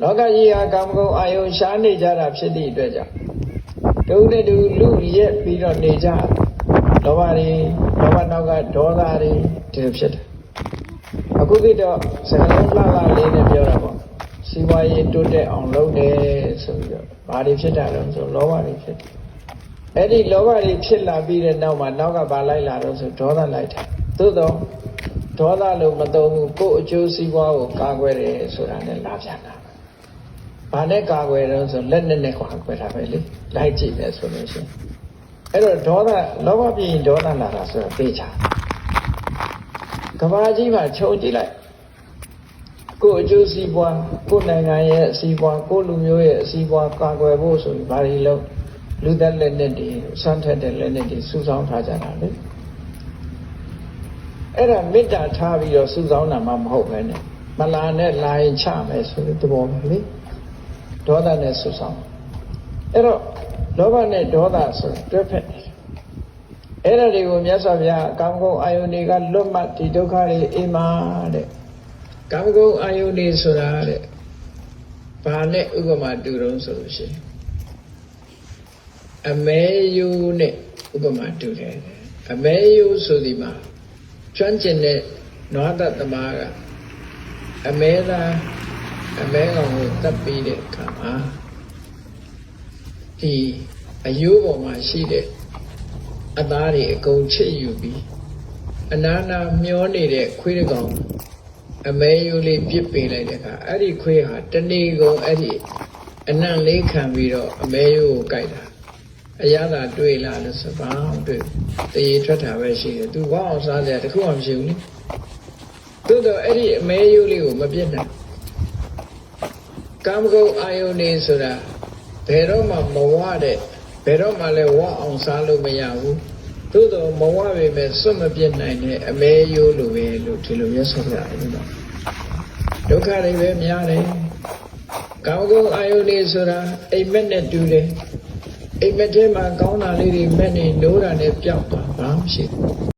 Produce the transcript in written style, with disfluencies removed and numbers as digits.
လောကကြီးဟာကာမဂုဏ်အာယုံရှားနေကြတာဖြစ်သည့်အတွက်ကြောင့်ဒုနဲ့တူလူရက်ပြီးတော့နေကြလောဘတွေလောဘနောက်ကဒေါသတွေဒီလိုဖြစ်တယ်အခုကတော့စကားလုံးလှလှလေးနဲ့ပြောတာပေါ့စီးပွားရေးတိုးတက်အောင်လုပ်တယ်ဆိုပြီးတော့ဘာတွေဖြစ်တာလဲဆိုလောဘတွေဖြစ်တယ်အဲ့ဒီလောဘတွေဖြစ်လာပြီးတဲ့နောက်မှာနောက်ကဘာလိုက်လာတော့ဆိုဒေါသလိုက်တာသို့တော့ဒေါသလို့မသုံးဘူးကိုယ့်အကျိုးစီးပွားကိုကာကွယ်တယ်ဆိုတာနဲ့လာပြန်တာဘာနဲ့ကာကွယ်တော့ဆိုလက်နဲ့ကာကွယ်တာပဲလေလိုက်ကြည့်မယ်ဆိုလို့ရှိရင်အဲ့တော့ဒေါသလောဘပြင်းဒေါသလာတာဆိုတော့သိချာကဘာကြီးမှာခြုံကြည့်လိုက်ကိုယ့်အကျိုးစီးပွားကိုယ့်နိုင်ငံရဲ့အစီးပွားကိုယ့်လူမျိုးရဲ့အစီးပွားကာကွယ်ဖို့ဆိုပြီးဘာတွေလုပ်လူသက်လက်နဲ့တည်းစမ်းထက်တဲ့လက်နဲ့တည်းစုဆောင်းထားကြတာလေအဲ့ဒါမေတ္တာထားပြီးတော့စုဆောင်းတာမှမဟုတ်ပဲနဲ့မလာနဲ့လာရင်ချမယ်ဆိုတဲ့သဘောပဲလေဒေါသနဲ့စုဆောင်းအဲ့တော့လောဘနဲ့ဒေါသဆိုတွဲဖက်အဲ့ဒါတွေကိုမြတ်စွာဘုရားကာမဂုဏ်အာယုန်တွေကလွတ်မှတ်ဒီဒုက္ခတွေအိမ်မှာတဲ့ကာမဂုဏ်အာယုန်တွေဆိုတာတဲ့ဘာနဲ့ဥပမာတူတုံးဆိုလို့ရှိရင်အမဲယိုးနဲ့ဥပမာတူတယ်အမဲယိုးဆိုဒီမှာကျွမ်းကျင်တဲ့နွားတသမားကအမဲသားအမဲကောင်ကိုတပ်ပြီးတဲ့အခါမှာဒီအယိုးပေါ်မှာရှိတဲ့အသားတွေအကုန်ချစ်ယူပြီးအနာနာမျောနေတဲ့ခွေးတစ်ကောင်အမဲယိုးလေးပြစ်ပေးလိုက်တဲ့အခါအဲ့ဒီခွေးဟာတနေ့ကုန်အဲ့ဒီအနံ့လေးခံပြီးတော့အမဲယိုးကိုကြိုက်တာအရသာတွေ့လာလို့ဆိုပါတွေ့တရေထွက်တာပဲရှိတယ်သူဘာအောင်စားကြတခုမှမရှိဘူးလေသို့တော့အဲ့ဒီအမဲယိုးလေးကိုမပြစ်နိုင်ကာမဂုဏ်အာယုန်နေဆိုတာဘယ်တော့မှမဝတဲ့ဘယ်တော့မှလည်းဝအောင်စားလို့မရဘူးသို့တော့မဝပေမဲ့စွတ်မပြစ်နိုင်တဲ့အမဲယိုးလိုပဲလို့ဒီလိုမျိုးဆိုပြရတယ်နော်ဒုက္ခတွေပဲများတယ်ကာမဂုဏ်အာယုန်နေဆိုတာအိမ်မက်နဲ့တူတယ်အိမ်မက်ထဲမှာကောင်းတာလေးတွေမဲ့နေနိုးတာနဲ့ပျောက်သွားဘာမှမရှိဘူး